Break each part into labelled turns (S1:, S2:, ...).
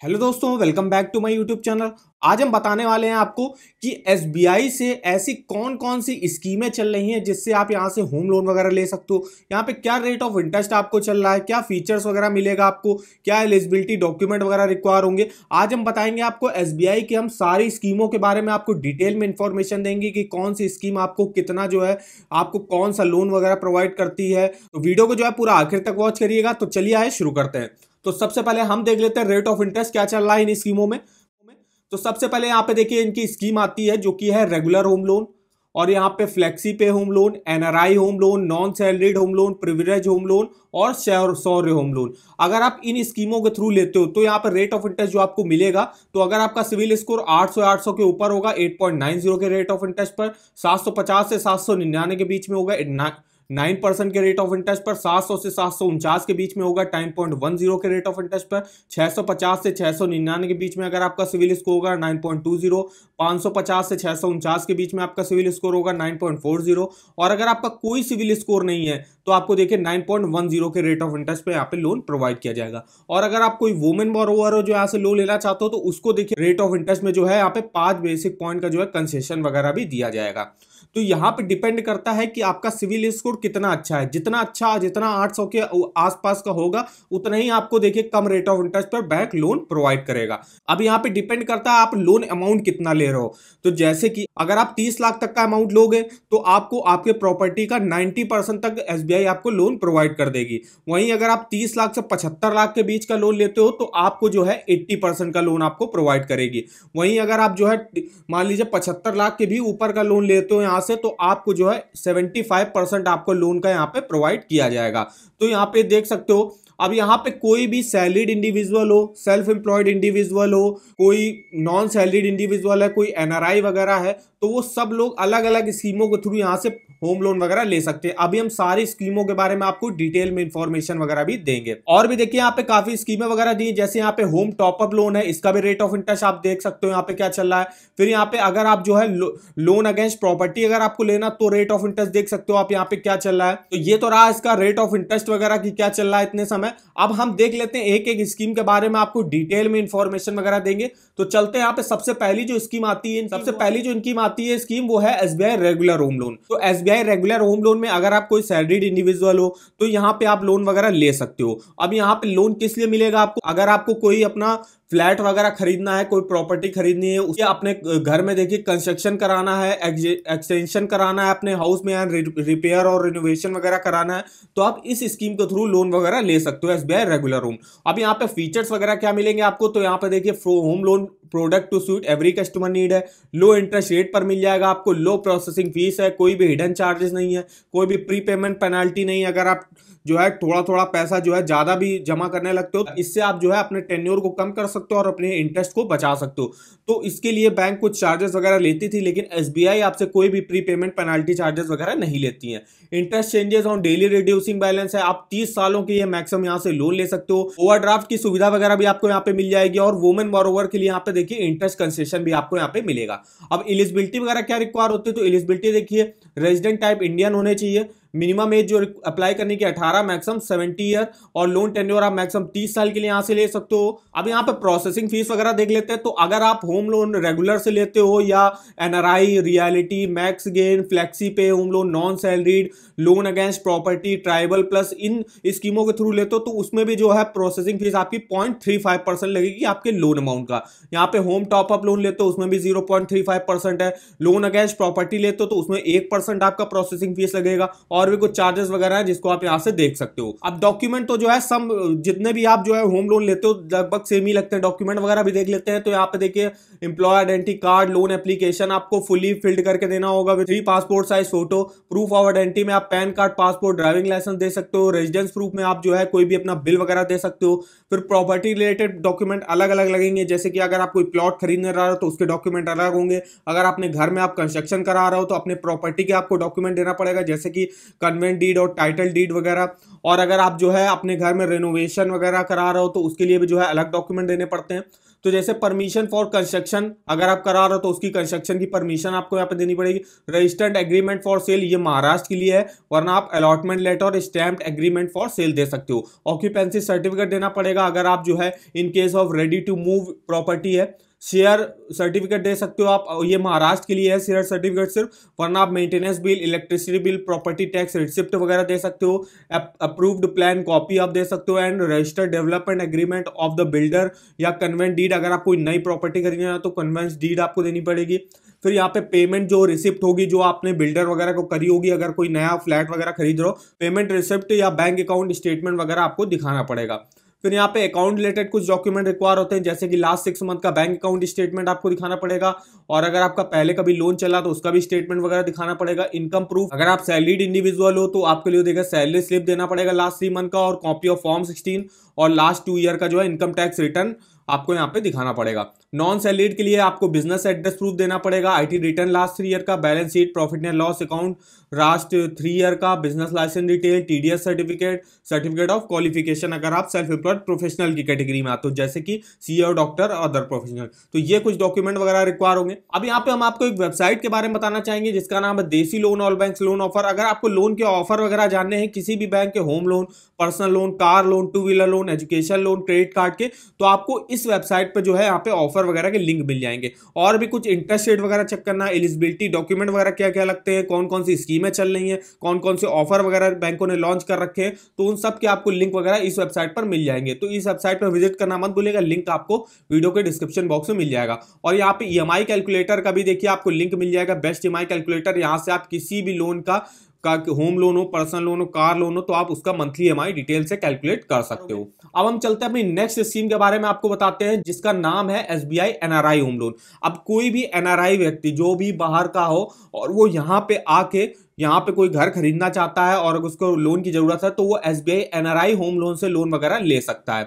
S1: Hello दोस्तों, welcome back to my YouTube channel. आज हम बताने वाले हैं आपको कि एसबीआई से ऐसी कौन कौन सी स्कीमें चल रही हैं जिससे आप यहां से होम लोन वगैरह ले सकते हो। यहां पे क्या रेट ऑफ इंटरेस्ट आपको चल रहा है, क्या फीचर्स वगैरह मिलेगा आपको, क्या एलिजिबिलिटी डॉक्यूमेंट वगैरह रिक्वायर होंगे। आज हम बताएंगे आपको एसबीआई की हम सारी स्कीमों के बारे में आपको डिटेल में इंफॉर्मेशन देंगे कि कौन सी स्कीम आपको कितना जो है आपको कौन सा लोन वगैरह प्रोवाइड करती है। तो वीडियो को जो है पूरा आखिर तक वॉच करिएगा। तो चलिए आए शुरू करते हैं। तो सबसे पहले हम देख लेते हैं रेट ऑफ इंटरेस्ट क्या चल रहा है इन स्कीमों में। तो सबसे पहले यहाँ पे देखिए इनकी स्कीम आती है जो कि है रेगुलर होम लोन, और यहाँ पे flexi pay home loan, NRI home loan, non salaried home loan, privilege home loan और शौर्य होम लोन। अगर आप इन स्कीमों के थ्रू लेते हो तो यहाँ पर रेट ऑफ इंटरेस्ट जो आपको मिलेगा, तो अगर आपका सिविल स्कोर 800 के ऊपर होगा 8.90 के रेट ऑफ इंटरेस्ट पर, 750 से 799 के बीच में होगा 9% के रेट ऑफ इंटरेस्ट पर, 700 से 749 के बीच में होगा 10.10 के रेट ऑफ इंटरेस्ट पर, 650 से 699 के बीच में अगर आपका सिविल स्कोर होगा 9.20, 550 से 649 के बीच में आपका सिविल स्कोर होगा 9.40, और अगर आपका कोई सिविल स्कोर नहीं है तो आपको देखिए 9.10 के रेट ऑफ इंटरेस्ट पे यहाँ पे लोन प्रोवाइड किया जाएगा। और अगर आप कोई वुमेन बोरोवर हो जो यहाँ से लोन लेना चाहते हो तो उसको देखिए रेट ऑफ इंटरेस्ट में जो है यहाँ पे 5 बेसिक पॉइंट का जो है कंसेशन वगैरह भी दिया जाएगा। तो यहाँ पे डिपेंड करता है कि आपका सिविल स्कोर कितना अच्छा है। जितना 800 के आसपास का होगा उतना ही आपको देखिए कम रेट ऑफ इंटरेस्ट पर बैंक लोन प्रोवाइड करेगा। अब यहाँ पे डिपेंड करता है आप लोन अमाउंट कितना ले रहे हो। तो जैसे कि अगर आप 30 लाख तक का अमाउंट लोगे तो आपको आपके प्रॉपर्टी का 90% तक एसबीआई आपको लोन प्रोवाइड कर देगी। वहीं अगर आप 30 लाख से 75 लाख के बीच का लोन लेते हो तो आपको जो है 80% का लोन आपको प्रोवाइड करेगी। वहीं अगर आप जो है मान लीजिए 75 लाख के भी ऊपर का लोन लेते हो यहाँ से, तो आपको जो है 75% आपको लोन का यहाँ पे प्रोवाइड किया जाएगा। तो यहाँ पे देख सकते हो। अब यहाँ पे कोई भी सैलरीड इंडिविजुअल हो, सेल्फ एम्प्लॉयड इंडिविजुअल हो, कोई नॉन सैलरीड इंडिविजुअल है, कोई एनआरआई वगैरह है, तो वो सब लोग अलग अलग स्कीमों के थ्रू यहाँ से होम लोन वगैरह ले सकते हैं। अभी हम सारी स्कीमों के बारे में आपको डिटेल में इंफॉर्मेशन वगैरह भी देंगे। और भी देखिए यहाँ पे काफी स्कीमें वगैरह दी, जैसे यहाँ पे होम टॉपअप लोन है, इसका भी रेट ऑफ इंटरेस्ट आप देख सकते हो यहाँ पे क्या चल रहा है। फिर यहाँ पे अगर आप जो है लोन अगेंस्ट प्रॉपर्टी अगर आपको लेना तो रेट ऑफ इंटरेस्ट देख सकते हो आप यहाँ पे क्या चल रहा है। तो ये तो रहा इसका रेट ऑफ इंटरेस्ट वगैरह की क्या चल रहा है इतने समय। अब हम देख लेते हैं एक एक स्कीम के बारे में आपको डिटेल में इंफॉर्मेशन वगैरह देंगे। तो चलते हैं यहाँ पे सबसे पहली जो स्कीम आती है, सबसे पहली जो इनकी आती है स्कीम वो है एसबीआई रेगुलर होम लोन। तो एसबीआई रेगुलर होम लोन में अगर आप कोई सैलरीड इंडिविजुअल हो तो यहाँ पे आप लोन वगैरह ले सकते हो। अब यहाँ पे लोन किस लिए मिलेगा आपको, अगर आपको कोई अपना फ्लैट वगैरह खरीदना है, कोई प्रॉपर्टी खरीदनी है, उसके अपने घर में देखिए कंस्ट्रक्शन कराना है, एक्सटेंशन कराना है अपने हाउस में, रिपेयर और रिनोवेशन वगैरह कराना है, तो आप इस स्कीम के थ्रू लोन वगैरह ले सकते हो एसबीआई रेगुलर होम। अब यहाँ पे फीचर्स वगैरह क्या मिलेंगे आपको, तो यहाँ पे देखिए home loan product to suit every customer need है, लो इंटरेस्ट रेट पर मिल जाएगा आपको, लो प्रोसेसिंग फीस है, कोई भी हिडन चार्जेस नहीं है, कोई भी प्री पेमेंट पेनाल्टी नहीं है। अगर आप जो है थोड़ा थोड़ा पैसा जो है ज्यादा भी जमा करने लगते हो, इससे आप जो है अपने टेन्योर को कम कर सकते हो और अपने इंटरेस्ट को बचा सकते हो। तो इसके लिए बैंक कुछ चार्जेस वगैरह लेती थी, लेकिन एसबीआई आपसे कोई भी प्री पेमेंट पेनाल्टी चार्जेस वगैरह नहीं लेती है। Interest changes on daily reducing balance है, आप 30 सालों के लिए मैक्सिमम यहाँ से लोन ले सकते हो। ओवरड्राफ्ट की सुविधा वगैरह भी आपको यहाँ पे मिल जाएगी, और वुमेन बोरोवर के लिए यहाँ पे देखिए इंटरेस्ट कंसेशन भी आपको यहाँ पे मिलेगा। अब एलिजिबिलिटी वगैरह क्या रिक्वायर होती है, तो एलिजिबिलिटी देखिए रेजिडेंट टाइप इंडियन होने चाहिए, मिनिमम एज जो अप्लाई करने की 18, मैक्सिमम 70 ईयर, और लोन टेन्योर आप मैक्सिमम 30 साल के लिए यहां से ले सकते हो। अब यहाँ पे प्रोसेसिंग फीस वगैरह देख लेते हैं। तो अगर आप होम लोन रेगुलर से लेते हो या NRI, reality, max gain, flexi pay home loan, non salaried, loan against property, tribal plus, इन स्कीमों के थ्रू लेते हो तो उसमें भी जो है प्रोसेसिंग फीस आपकी 0.35% लगेगी आपके लोन अमाउंट का। यहाँ पे होम टॉपअप लोन लेते हो उसमें भी 0.35% है, लोन अगेंस्ट प्रॉपर्टी लेते हो तो उसमें 1% आपका प्रोसेसिंग फीस लगेगा, और भी कुछ चार्जेस वगैरह है जिसको आप यहां से देख सकते हो। अब डॉक्यूमेंट तो जो है सब जितने भी आप जो है होम लोन लेते हो लगभग सेम ही लगते हैं। डॉक्यूमेंट वगैरह भी देख लेते हैं। तो यहाँ पे देखिए employ identity card, loan application आपको फुली फिल्ड करके देना होगा with 3 passport size photo, proof of identity में आप PAN card, passport, driving licence दे सकते हो, रेजिडेंस प्रूफ में आप जो है कोई भी अपना बिल वगैरह दे सकते हो। फिर प्रॉपर्टी रिलेटेड डॉक्यूमेंट अलग अलग लगेंगे, जैसे कि अगर आप कोई प्लॉट खरीदने रहा हो तो उसके डॉक्यूमेंट अलग होंगे। अगर अपने घर में आप कंस्ट्रक्शन करा रहे हो तो अपने प्रॉपर्टी के आपको डॉक्यूमेंट देना पड़ेगा, जैसे कि कन्वेंट डीड और टाइटल डीड वगैरह। और अगर आप जो है अपने घर में रेनोवेशन वगैरह करा रहे हो तो उसके लिए भी जो है अलग डॉक्यूमेंट देने पड़ते हैं। तो जैसे परमिशन फॉर कंस्ट्रक्शन अगर आप करा रहे हो तो उसकी कंस्ट्रक्शन की परमिशन आपको यहाँ पे देनी पड़ेगी। रजिस्टर्ड एग्रीमेंट फॉर सेल ये महाराष्ट्र के लिए है, वरना आप अलॉटमेंट लेटर और स्टैम्प्ड एग्रीमेंट फॉर सेल दे सकते हो। ऑक्यूपेंसी सर्टिफिकेट देना पड़ेगा अगर आप जो है in case of ready to move property है। शेयर सर्टिफिकेट दे सकते हो आप, ये महाराष्ट्र के लिए है शेयर सर्टिफिकेट सिर्फ, वरना आप maintenance bill, electricity bill, property tax receipt वगैरह दे सकते हो। अप्रूव्ड प्लान कॉपी आप दे सकते हो and registered development agreement of the builder या कन्वेंट डीड अगर आप कोई नई प्रॉपर्टी खरीदना है तो कन्वेंस डीड आपको देनी पड़ेगी। फिर यहाँ पे पेमेंट जो रिसिप्ट होगी जो आपने बिल्डर वगैरह को करी होगी, अगर कोई नया फ्लैट वगैरह खरीद रहे हो, पेमेंट रिसिप्ट या बैंक अकाउंट स्टेटमेंट वगैरह आपको दिखाना पड़ेगा। फिर यहाँ पे अकाउंट रिलेटेड कुछ डॉक्यूमेंट रिक्वायर होते हैं, जैसे कि लास्ट 6 मंथ का बैंक अकाउंट स्टेटमेंट आपको दिखाना पड़ेगा, और अगर आपका पहले कभी लोन चला तो उसका भी स्टेटमेंट वगैरह दिखाना पड़ेगा। इनकम प्रूफ अगर आप सैलरीड इंडिविजुअल हो तो आपके लिए देगा सैलरी स्लिप देना पड़ेगा लास्ट 3 मंथ का, और कॉपी ऑफ फॉर्म 16 और लास्ट 2 ईयर का जो है इनकम टैक्स रिटर्न आपको यहाँ पे दिखाना पड़ेगा। नॉन सैलरीड के लिए आपको बिजनेस एड्रेस प्रूफ देना पड़ेगा, आईटी रिटर्न लास्ट 3 ईयर का, balance sheet, profit and loss account last 3 year का, business licence detail, TDS certificate, certificate of qualification अगर आप सेल्फ एम्प्लॉयड प्रोफेशनल की कैटेगरी में आते हो, जैसे कि सीए और डॉक्टर और अदर प्रोफेशनल। तो ये कुछ डॉक्यूमेंट वगैरह रिक्वायर होंगे। अब यहाँ पे हम आपको एक वेबसाइट के बारे में बताना चाहेंगे जिसका नाम है देसी loan all banks loan offer. अगर आपको लोन के ऑफर वगैरह जानने हैं किसी भी बैंक के, home loan, personal loan, car loan, 2 wheeler loan, education loan, credit card के, तो आपको इस वेबसाइट पर जो है यहाँ पे ऑफर वगैरह के लिंक मिल जाएंगे। और भी कुछ इंटरेस्ट रेट वगैरह चेक करना, एलिजिबिलिटी डॉक्यूमेंट वगैरह क्या क्या लगते हैं, कौन कौन सी स्कीमें चल रही हैं, कौन कौन से ऑफर वगैरह बैंकों ने लॉन्च कर रखे हैं, तो उन सब के आपको लिंक वगैरह इस वेबसाइट पर मिल जाएंगे। तो इस वेबसाइट पर विजिट करना मत भूलिएगा, लिंक आपको वीडियो के डिस्क्रिप्शन बॉक्स में मिल जाएगा। और यहाँ पे ईएमआई कैलकुलेटर का भी देखिए आपको लिंक मिल जाएगा, बेस्ट ईएमआई कैलकुलेटर। यहाँ से आप किसी भी लोन का होम लोन हो, पर्सनल लोन हो, कार लोन हो, तो आप उसका मंथली ईएमआई डिटेल से कैलकुलेट कर सकते हो। अब हम चलते हैं अपनी नेक्स्ट स्कीम के बारे में आपको बताते हैं, जिसका नाम है एसबीआई एनआरआई होम लोन। अब कोई भी एनआरआई व्यक्ति जो भी बाहर का हो और वो यहाँ पे आके यहाँ पे कोई घर खरीदना चाहता है और उसको लोन की जरूरत है, तो वो एसबीआई एनआरआई होम लोन से लोन वगैरह ले सकता है।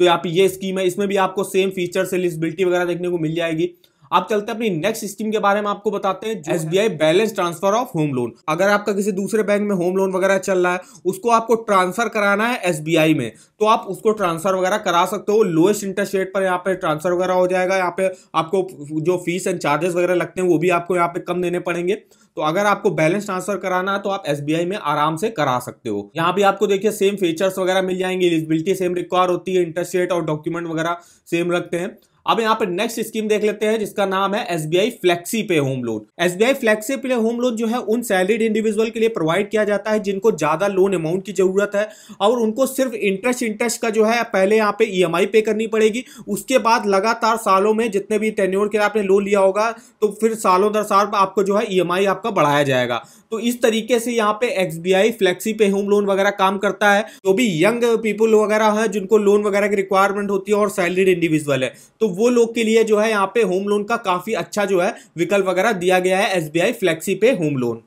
S1: तो यहाँ पे ये स्कीम है, इसमें भी आपको सेम फीचर्स, एलिजिबिलिटी वगैरह देखने को मिल जाएगी। आप चलते हैं अपनी नेक्स्ट स्कीम के बारे में आपको बताते हैं, SBI balance transfer of home loan. अगर आपका किसी दूसरे बैंक में होम लोन वगैरह चल रहा है, उसको आपको ट्रांसफर कराना है एसबीआई में, तो आप उसको ट्रांसफर वगैरह करा सकते हो। लोएस्ट इंटरेस्ट रेट पर यहाँ पे ट्रांसफर वगैरह हो जाएगा। यहाँ पे आपको जो फीस एंड चार्जेस वगैरह लगते हैं वो भी आपको यहाँ पे कम देने पड़ेंगे। तो अगर आपको बैलेंस ट्रांसफर कराना है तो आप एसबीआई में आराम से करा सकते हो। यहाँ भी आपको देखिए सेम फीचर्स वगैरह मिल जाएंगे, एलिजिबिलिटी सेम रिक्वायर होती है, इंटरेस्ट रेट और डॉक्यूमेंट वगैरह सेम रखते हैं। अब यहाँ पे नेक्स्ट स्कीम देख लेते हैं जिसका नाम है SBI flexi pay home loan. SBI flexi pay home loan जो है उन सैलरीड इंडिविजुअल के लिए प्रोवाइड किया जाता है जिनको ज्यादा लोन अमाउंट की जरूरत है, और उनको सिर्फ इंटरेस्ट का जो है पहले यहाँ पे ईएमआई पे करनी पड़ेगी। उसके बाद लगातार सालों में जितने भी टेन्योर के लिए आपने लोन लिया होगा तो फिर सालों दर साल आपको जो है ईएमआई आपका बढ़ाया जाएगा। तो इस तरीके से यहाँ पे SBI flexi pay home loan वगैरह काम करता है। जो भी यंग पीपल वगैरह हैं जिनको लोन वगैरह की रिक्वायरमेंट होती है और सैलरीड इंडिविजुअल है, तो वो लोग के लिए जो है यहाँ पे होम लोन का काफी अच्छा जो है विकल्प वगैरह दिया गया है SBI flexi pay home loan.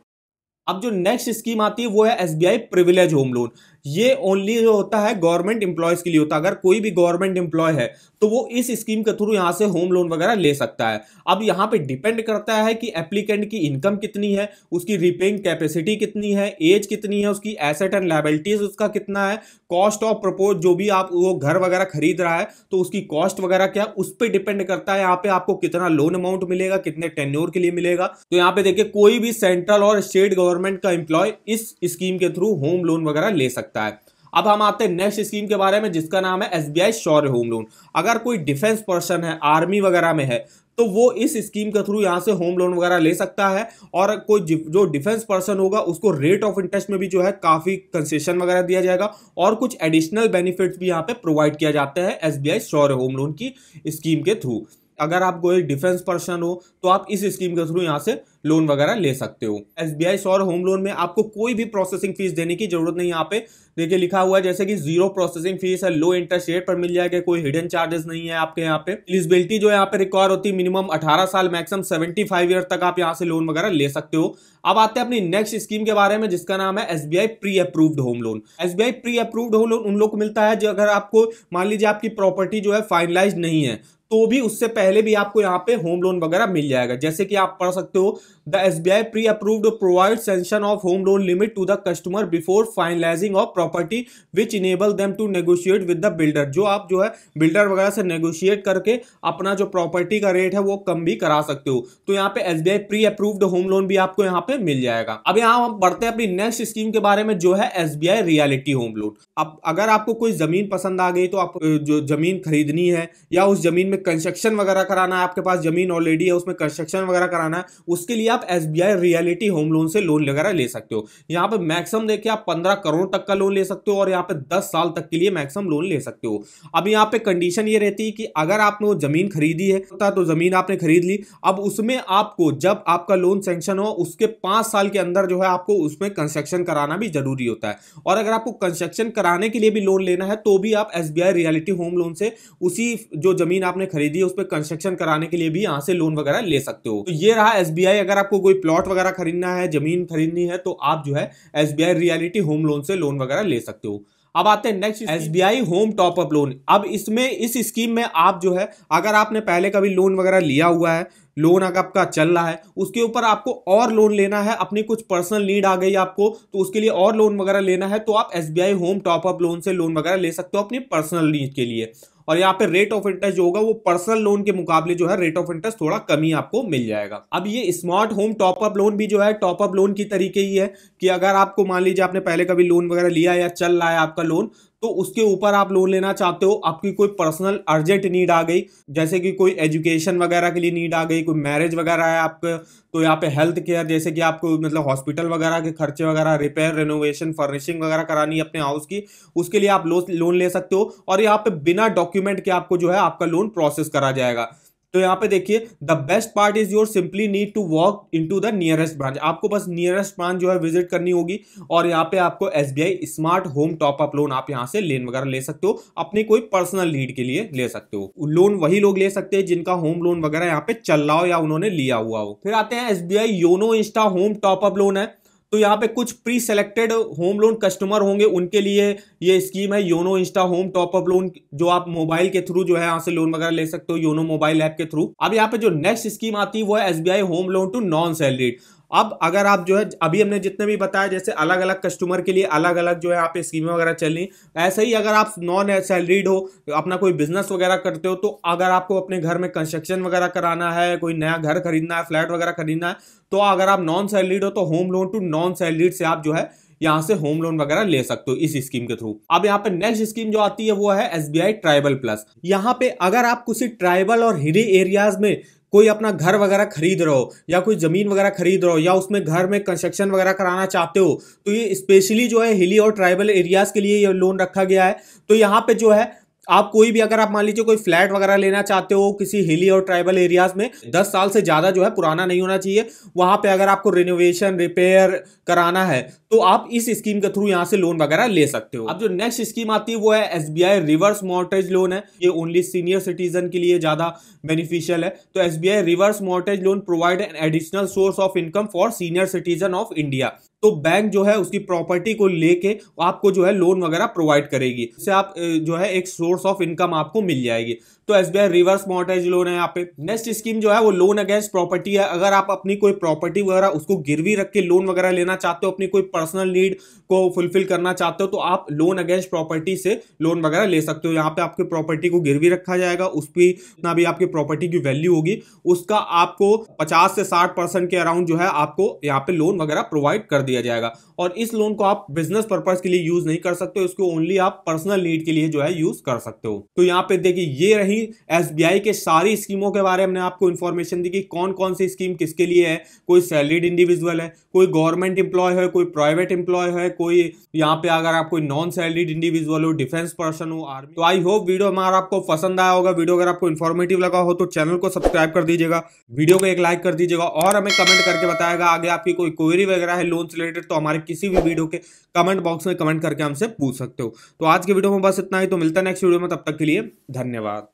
S1: अब जो नेक्स्ट स्कीम आती है वो है एसबीआई प्रिविलेज होम लोन। ये ओनली जो होता है गवर्नमेंट एम्प्लॉयज के लिए होता है। अगर कोई भी गवर्नमेंट एम्प्लॉय है तो वो इस स्कीम के थ्रू यहां से होम लोन वगैरह ले सकता है। अब यहां पे डिपेंड करता है कि एप्लीकेंट की इनकम कितनी है, उसकी रीपेइंग कैपेसिटी कितनी है, एज कितनी है, उसकी एसेट एंड लायबिलिटीज उसका कितना है, कॉस्ट ऑफ प्रपोज जो भी आप वो घर वगैरह खरीद रहा है तो उसकी कॉस्ट वगैरह क्या, उस पर डिपेंड करता है यहाँ पे आपको कितना लोन अमाउंट मिलेगा, कितने टेन्योर के लिए मिलेगा। तो यहाँ पे देखिए कोई भी सेंट्रल और स्टेट गवर्नमेंट का एम्प्लॉय इस स्कीम के थ्रू होम लोन वगैरह ले सकता है। अब हम आते हैं नेक्स्ट स्कीम के बारे में जिसका नाम है एसबीआई शौर्य होम लोन। अगर कोई डिफेंस पर्सन है, आर्मी वगैरह में है, तो वो इस स्कीम के थ्रू यहां से होम लोन वगैरह ले सकता है। और कोई जो डिफेंस पर्सन होगा उसको रेट ऑफ इंटरेस्ट में भी जो है काफी कंसेशन वगैरह दिया जाएगा और कुछ एडिशनल बेनिफिट्स भी यहाँ पे प्रोवाइड किया जाता है एसबीआई शौर्य होम लोन की स्कीम के थ्रू। अगर आप कोई डिफेंस पर्सन हो तो आप इस स्कीम के थ्रू यहाँ से लोन वगैरह ले सकते हो। एसबीआई शौर्य होम लोन में आपको कोई भी प्रोसेसिंग फीस देने की जरूरत नहीं। यहाँ पे देखिए लिखा हुआ है जैसे कि 0 प्रोसेसिंग फीस है, लो इंटरेस्ट रेट पर मिल जाएगा, कोई हिडन चार्जेस नहीं है आपके यहाँ पे। एलिजिबिलिटी जो यहाँ पे रिक्वायर होती है मिनिमम 18 साल, मैक्सिमम 75 ईयर तक आप यहाँ से लोन वगैरह ले सकते हो। अब आते हैं अपनी नेक्स्ट स्कीम के बारे में जिसका नाम है SBI pre approved home loan. SBI pre approved home loan उन लोग को मिलता है जो अगर आपको मान लीजिए आपकी प्रॉपर्टी जो है फाइनलाइज नहीं है तो भी उससे पहले भी आपको यहाँ पे होम लोन वगैरह मिल जाएगा। जैसे कि आप पढ़ सकते हो the SBI pre approved provide sanction of home loan limit to the customer before finalising of property which enable them to negotiate with the builder. जो आप जो है बिल्डर वगैरह से नेगोशिएट करके अपना जो प्रॉपर्टी का रेट है वो कम भी करा सकते हो। तो यहाँ पे SBI pre approved home loan भी आपको यहाँ पे मिल जाएगा। अब यहाँ हम बढ़ते हैं अपनी नेक्स्ट स्कीम के बारे में जो है SBI रियलिटी होम लोन। अब अगर आपको कोई जमीन पसंद आ गई तो आप जो जमीन खरीदनी है या उस जमीन में कंस्ट्रक्शन वगैरह कराना है, आपके पास जमीन ऑलरेडी है उसमें कंस्ट्रक्शन वगैरह कराना है, उसके लिए आप SBI रियलिटी होम लोन से लोन वगैरह ले सकते हो। यहाँ पे मैक्सिमम देखिए आप 15 करोड़ तक का लोन ले सकते हो और यहाँ पे 10 साल तक के लिए मैक्सिमम लोन ले सकते हो। अब यहाँ पे कंडीशन ये रहती है कि अगर आपने वो जमीन खरीदी है तो जमीन आपने खरीद ली, अब उसमें आपको जब आपका लोन सैंक्शन हो उसके 5 साल के अंदर जो है आपको उसमें कंस्ट्रक्शन कराना भी जरूरी होता है। और अगर आपको कंस्ट्रक्शन कराने के लिए भी लोन लेना है तो भी आप SBI रियलिटी होम लोन से उसी जो जमीन आपने खरीदी है उस पर कंस्ट्रक्शन कराने के लिए भी यहाँ से लोन वगैरह ले सकते हो। तो ये रहा SBI। अगर आपको कोई प्लॉट वगैरह खरीदना है, जमीन खरीदनी है तो आप जो है SBI रियलिटी होम लोन से लोन वगैरह ले सकते हो। अब आते हैं next SBI home top up loan. अब इसमें इस स्कीम में आप जो है अगर आपने पहले कभी लोन वगैरह लिया हुआ है, लोन अगर आपका चल रहा है, उसके ऊपर आपको और लोन लेना है, अपनी कुछ पर्सनल नीड आ गई आपको तो उसके लिए और लोन वगैरह लेना है तो आप SBI home top up loan से लोन वगैरह ले सकते हो अपनी पर्सनल नीड के लिए। और यहाँ पे रेट ऑफ इंटरेस्ट जो होगा वो पर्सनल लोन के मुकाबले जो है रेट ऑफ इंटरेस्ट थोड़ा कम ही आपको मिल जाएगा। अब ये smart home top up loan भी जो है टॉप अप लोन की तरीके ही है कि अगर आपको मान लीजिए आपने पहले कभी लोन वगैरह लिया या चल रहा है आपका लोन तो उसके ऊपर आप लोन लेना चाहते हो, आपकी कोई पर्सनल अर्जेंट नीड आ गई जैसे कि कोई एजुकेशन वगैरह के लिए नीड आ गई, कोई मैरिज वगैरह है आपका, तो यहाँ पे हेल्थ केयर जैसे कि आपको मतलब हॉस्पिटल वगैरह के खर्चे वगैरह, रिपेयर, रेनोवेशन, फर्निशिंग वगैरह करानी है अपने हाउस की, उसके लिए आप लोन ले सकते हो। और यहाँ पे बिना डॉक्यूमेंट के आपको जो है आपका लोन प्रोसेस करा जाएगा। तो यहाँ पे देखिए the best part is your simply need to walk into the nearest branch. आपको बस नियरेस्ट ब्रांच जो है विजिट करनी होगी और यहाँ पे आपको SBI smart home top up loan आप यहाँ से लोन वगैरह ले सकते हो, अपनी कोई पर्सनल नीड के लिए ले सकते हो। लोन वही लोग ले सकते हैं जिनका होम लोन वगैरह यहाँ पे चल रहा हो या उन्होंने लिया हुआ हो। फिर आते हैं SBI YONO Insta home top up loan है। तो यहाँ पे कुछ pre selected home loan customer होंगे उनके लिए ये स्कीम है YONO Insta home top up loan, जो आप मोबाइल के थ्रू जो है यहाँ से लोन वगैरह ले सकते हो योनो मोबाइल ऐप के थ्रू। अब यहाँ पे जो नेक्स्ट स्कीम आती है वो है SBI home loan to non salaried. अब अगर आप जो है अभी हमने जितने भी बताया जैसे अलग अलग कस्टमर के लिए अलग अलग जो है यहाँ पे स्कीमें वगैरह चल रही, ऐसे ही अगर आप नॉन सैलरीड हो, अपना कोई बिजनेस वगैरह करते हो, तो अगर आपको अपने घर में कंस्ट्रक्शन वगैरह कराना है, कोई नया घर खरीदना है, फ्लैट वगैरह खरीदना है, तो अगर आप नॉन सैलरीड हो तो home loan to non salaried से आप जो है यहाँ से होम लोन वगैरह ले सकते हो इस स्कीम के थ्रू। अब यहाँ पे नेक्स्ट स्कीम जो आती है वो है SBI ट्राइबल प्लस। यहाँ पे अगर आप किसी ट्राइबल और हिली एरियाज में कोई अपना घर वगैरह खरीद रहे हो या कोई जमीन वगैरह खरीद रहे हो या उसमें घर में कंस्ट्रक्शन वगैरह कराना चाहते हो तो ये स्पेशली जो है हिली और ट्राइबल एरियाज के लिए ये लोन रखा गया है। तो यहाँ पे जो है आप कोई भी अगर आप मान लीजिए कोई फ्लैट वगैरह लेना चाहते हो किसी हिली और ट्राइबल एरियाज में, 10 साल से ज्यादा जो है पुराना नहीं होना चाहिए, वहां पे अगर आपको रिनोवेशन रिपेयर कराना है तो आप इस स्कीम के थ्रू यहां से लोन वगैरह ले सकते हो। अब जो नेक्स्ट स्कीम आती है वो है SBI रिवर्स मॉर्टगेज लोन है। ये ओनली सीनियर सिटीजन के लिए ज्यादा बेनिफिशियल है। तो SBI reverse mortgage loan provide an additional source of income for senior citizen of India. तो बैंक जो है उसकी प्रॉपर्टी को लेके आपको जो है लोन वगैरह प्रोवाइड करेगी, इससे आप जो है एक सोर्स ऑफ इनकम आपको मिल जाएगी। तो SBI रिवर्स मॉर्टगेज लोन है यहाँ पे। नेक्स्ट स्कीम जो है वो लोन अगेंस्ट प्रॉपर्टी है। अगर आप अपनी कोई प्रॉपर्टी वगैरह उसको गिरवी रख के लोन वगैरह लेना चाहते हो, अपनी कोई पर्सनल नीड को फुलफिल करना चाहते हो, तो आप लोन अगेंस्ट प्रॉपर्टी से लोन वगैरह ले सकते हो। यहाँ पे आपके प्रॉपर्टी को गिरवी रखा जाएगा, उस पर जितना भी आपकी प्रॉपर्टी की वैल्यू होगी उसका आपको 50 से 60% के अराउंड जो है आपको यहाँ पे लोन वगैरह प्रोवाइड कर दिया जाएगा। और इस लोन को आप बिजनेस पर्पज के लिए यूज नहीं कर सकते, इसको ओनली आप पर्सनल नीड के लिए जो है यूज कर सकते हो। तो यहाँ पे देखिए ये रही SBI के सारी स्कीमों के बारे में हमने आपको इन्फॉर्मेशन दी कि कौन कौन सी स्कीम किसके लिए है। कोई सैलरीड इंडिविजुअल है, कोई गवर्नमेंट एम्प्लॉय है, कोई प्राइवेट एम्प्लॉय है, कोई यहाँ पे अगर आप कोई नॉन सैलरीड इंडिविजुअल हो, डिफेंस पर्सन हो, आर्मी। तो आई होप वीडियो हमारा आपको पसंद आया होगा। वीडियो अगर आपको इन्फॉर्मेटिव लगा हो तो चैनल को सब्सक्राइब कर दीजिएगा, वीडियो को एक लाइक कर दीजिएगा और हमें कमेंट करके बताएगा आगे आपकी कोई क्वेरी वगैरह है लोन से रिलेटेड तो हमारे किसी भी वीडियो के कमेंट बॉक्स में कमेंट करके हमसे पूछ सकते हो। तो आज के वीडियो में बस इतना ही, तो मिलता है नेक्स्ट वीडियो में, तब तक के लिए धन्यवाद।